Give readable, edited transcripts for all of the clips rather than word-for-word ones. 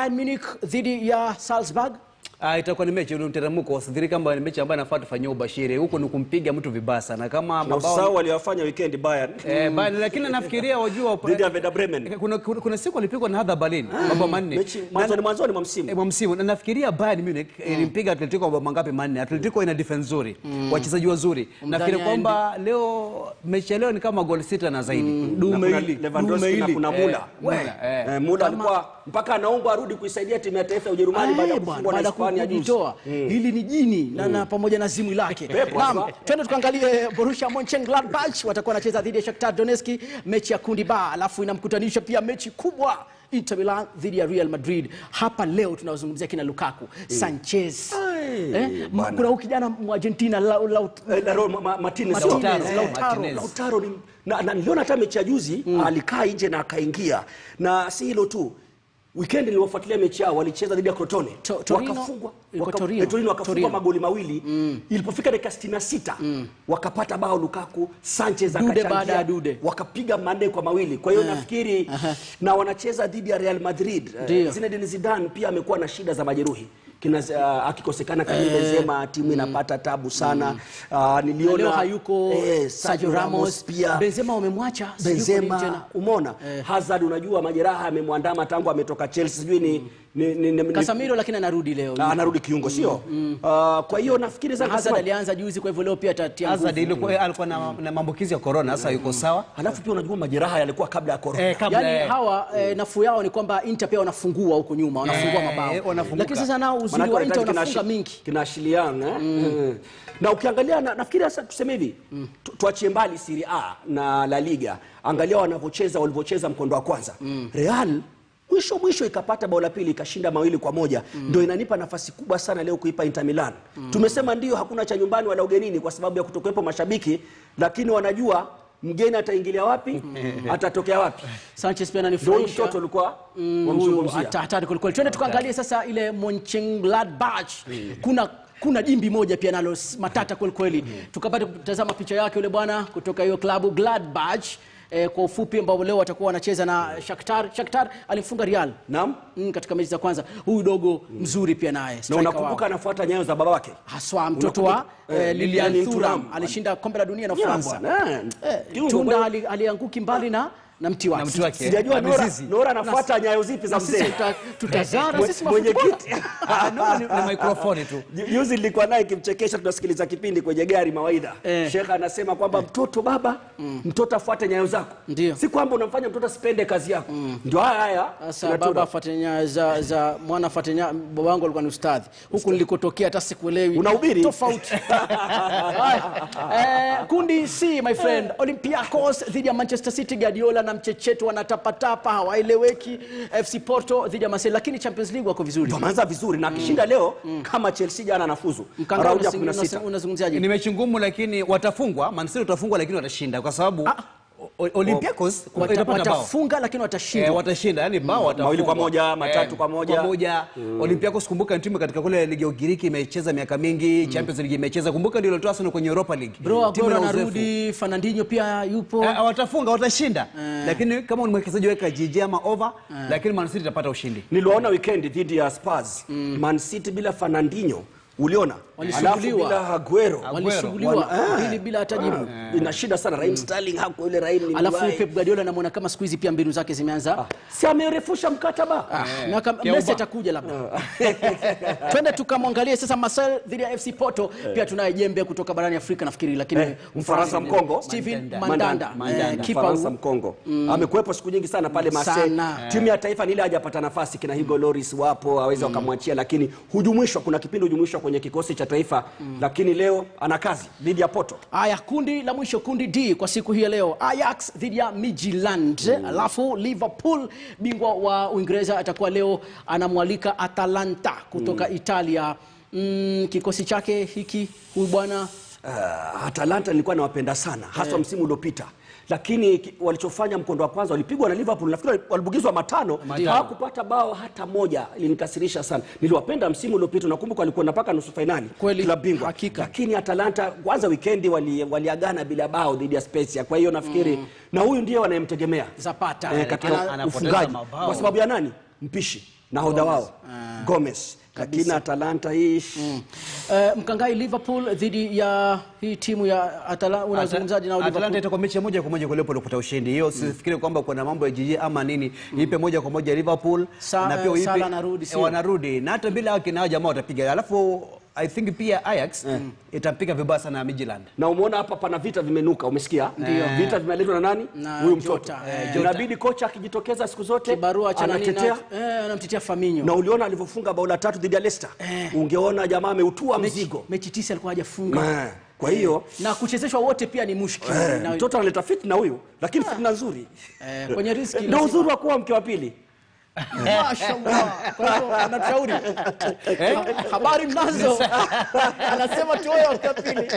Bayern Munich dhidi ya Salzburg. Itakuwa ni mechi mteremko, sidhani kama ni mechi ambayo inafaa tufanyie ubashiri. Huko ni kumpiga mtu vibaya sana kama mabao sawa waliofanya weekend Bayern. Bayern, lakini nafikiria wajua dhidi ya Werder Bremen. Kuna siku alipigwa na Hertha Berlin mabao manne. Mechi mwanzo ni msimu. Na nafikiria Bayern Munich ilimpiga Atletico mabao mangapi? Manne. Atletico ina defense nzuri, wachezaji wazuri. Nafikiri kwamba leo mechi leo ni kama goal sita na zaidi. Lewandowski na kuna Muda alikuwa mpaka anaomba arudi kuisaidia timu ya taifa ya Ujerumani baada ya kufungwa na Hispania juzi. Hili ni jini na pamoja na zimu lake. Naam, twende tukaangalie Borussia Mönchengladbach watakuwa wanacheza dhidi ya Shakhtar Donetsk, mechi ya kundi ba, alafu inamkutanisha pia mechi kubwa Inter Milan dhidi ya Real Madrid. Hapa leo tunazungumzia kina Lukaku, Sanchez. Kuna huyu kijana wa Argentina Lautaro na niliona hata mechi ya juzi alikaa nje na akaingia. Na si hilo tu. Weekend niliwafuatilia mechi yao, walicheza dhidi ya Crotone. Wakafungwa magoli mawili. Ilipofika dakika 66 wakapata bao Lukaku, Sanchez akachangia, wakapiga 4-2. Kwa hiyo nafikiri na wanacheza dhidi ya Real Madrid. Zinedine Zidane pia amekuwa na shida za majeruhi. Akikosekana Karim Benzema timu inapata tabu sana. Niliona leo hayuko Sergio Ramos pia. Benzema wamemwacha, Benzema umeona. Hazard unajua majeraha amemwandama tangu ametoka Chelsea, sijui ni Casemiro, lakini anarudi leo. Anarudi kiungo sio? Kwa hiyo nafikiri Hazard alianza juzi, kwa hivyo leo pia atatia nguvu. Hazard alikuwa na maambukizi ya corona, sasa yuko sawa. Alafu pia unajua majeraha yalikuwa kabla ya corona. Yaani hawa nafuu yao ni kwamba Inter pia wanafungua huko nyuma, wanafungua mabao. Lakini sasa nao uzuri wa Inter wanafunga mingi. Kinaashiliana na ukiangalia nafikiri sasa tuseme hivi, tuachie mbali Serie A na La Liga. Angalia walivyocheza mkondo wa kwanza. Real mwisho ikapata bao la pili, ikashinda 2-1. Ndio inanipa nafasi kubwa sana leo kuipa Inter Milan. Tumesema ndio hakuna cha nyumbani wala ugenini kwa sababu ya kutokuwepo mashabiki, lakini wanajua mgeni ataingilia wapi, atatokea wapi. Sanchez pia ananifurahisha. Ndio mtoto alikuwa wamzungumzia. Hatari kweli. Twende tukaangalie sasa ile Mönchengladbach. Kuna jimbi moja pia nalo matata kweli. Tukapata kutazama picha yake yule bwana kutoka hiyo klabu Gladbach. Kwa ufupi ambao leo watakuwa wanacheza na Shakhtar. Shakhtar alifunga Real. Naam. Katika mechi za kwanza. Huyu dogo mzuri pia naye. Na unakumbuka anafuata nyayo za baba wake. Haswa mtoto wa Lilian Thuram alishinda kombe la dunia na Ufaransa. Tunda alianguki mbali na mti wake. Sijajua Nora anafuata nyayo zipi za mzee. Tutazana sisi mwenyekiti. Na microphone tu. Juzi nilikuwa naye kimchekesha, tunasikiliza kipindi kwenye gari mawaida. Sheikh anasema kwamba mtoto baba, mtoto afuate nyayo zako. Si kwamba unamfanya mtoto asipende kazi yako. Ndio haya. Sasa baba afuate nyayo za mwana afuate nyayo. Baba wangu alikuwa ni ustadhi. Huku nilikotokea hata sikuelewi. Unahubiri tofauti. Kundi C my friend, Olympiacos dhidi ya Manchester City. Guardiola na mchecheto wanatapatapa, hawaeleweki. FC Porto dhidi ya Marseille, lakini Champions League wako vizuri. Wameanza vizuri na akishinda leo kama Chelsea jana anafuzu. Raundi ya 16. Unazungumziaje? Ni mechi ngumu, lakini watafungwa. Man City watafungwa lakini watashinda kwa sababu Olympiacos watafunga lakini watashinda. Watashinda, yani bao watafungwa 2-1, 3-1. Olympiacos kumbuka timu katika kule ligi ya Ugiriki imecheza miaka mingi, Champions League imecheza. Kumbuka ndio ilitoa sana kwenye Europa League. Timu inarudi, Fernandinho pia yupo. Watafunga, watashinda. Lakini kama ni mwekezaji weka jiji ama over, lakini Man City itapata ushindi. Niliona weekend dhidi ya Spurs. Man City bila Fernandinho. Uliona? Walishughulika Aguero. Hili bila hata jibu. Ina shida sana. Raheem Sterling hapo, yule Raheem ni alafu Pep Guardiola namuona kama siku hizi pia mbinu zake zimeanza. Si amerefusha mkataba. Na Messi atakuja labda. Twende tukamwangalie sasa Marseille dhidi ya FC Porto. Pia tunaye jembe kutoka barani Afrika nafikiri, lakini Mfaransa Mkongo Steven Mandanda. Mfaransa Mkongo. Amekuepo siku nyingi sana pale Marseille. Timu ya taifa ni ile hajapata nafasi, kina Hugo Lloris wapo, aweza wakamwachia, lakini hujumuishwa, kuna kipindi hujumuishwa kwenye kikosi cha taifa, lakini leo ana kazi dhidi ya Porto. Haya, kundi la mwisho, kundi D kwa siku hii ya leo, Ajax dhidi ya Midtjylland. Alafu Liverpool bingwa wa Uingereza atakuwa leo anamwalika Atalanta kutoka Italia. Kikosi chake hiki huyu bwana Atalanta nilikuwa nawapenda sana hasa msimu uliopita. Lakini walichofanya mkondo wa kwanza walipigwa na Liverpool, nafikiri walibugizwa 5, hawakupata bao hata moja. Ilinikasirisha sana. Niliwapenda msimu uliopita, nakumbuka walikuwa mpaka nusu finali klabu bingwa. Lakini Atalanta kwanza weekend waliagana bila bao dhidi ya Spezia. Kwa hiyo nafikiri na huyu ndiye wanayemtegemea Zapata katika ufungaji. Kwa sababu ya nani? Mpishi. nahodha wao Gomez. Lakini Atalanta hii Mkangai, Liverpool dhidi ya hii timu ya Atalanta, unazungumzaje na Liverpool? Atalanta itakuwa mechi moja kwa moja kwa Liverpool kupata ushindi. Hiyo sifikiri kwamba kuna mambo ya jiji ama nini. Ipe moja kwa moja Liverpool na pia Salah anarudi, sio? Wanarudi na hata bila akina jamaa watapiga. Alafu I think pia Ajax itapiga vibaya sana Midtjylland. Na umeona hapa pana vita vimenuka, umesikia? Vita vimeletwa na nani? Huyu mtoto. Inabidi kocha akijitokeza siku zote anamtetea Firmino. Na uliona alivyofunga bao la 3 dhidi ya Leicester. Ungeona jamaa ameutua mzigo. Mechi 9 alikuwa hajafunga. Kwa hiyo na kuchezeshwa wote pia ni mushkili. Mtoto analeta fitna huyu, lakini fitna nzuri. Kwenye riski ndio uzuri wa kuwa mke wa pili. Mashallah. Kwa hiyo anatushauri habari mnazo, anasema tuoe wakapili.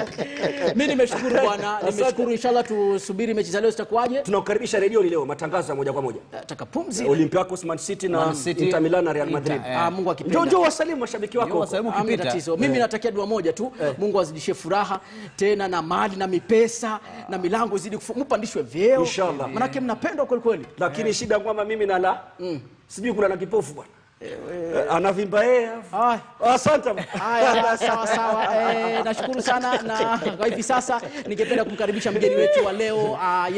Mimi nimeshukuru bwana, nimeshukuru. Inshallah tusubiri mechi za leo zitakuwaje. Tunakukaribisha redio leo, matangazo ya moja kwa moja. Nataka pumzi. Olympiacos, Man City na Inter Milan na Real Madrid. Mungu akipenda. Njoo wasalimu mashabiki wako. Tatizo. Mimi natakia dua moja tu, Mungu azidishie furaha tena na mali na mipesa na milango zidi mpandishwe vyeo. Inshallah. Maana mnapendwa kweli kweli. Lakini shida kwamba mimi nala sijui kuna na kipofu bwana. Anavimba yeye. Asante. Haya, sawa. Nashukuru sana, na kwa hivi sasa ningependa kumkaribisha mgeni wetu wa leo.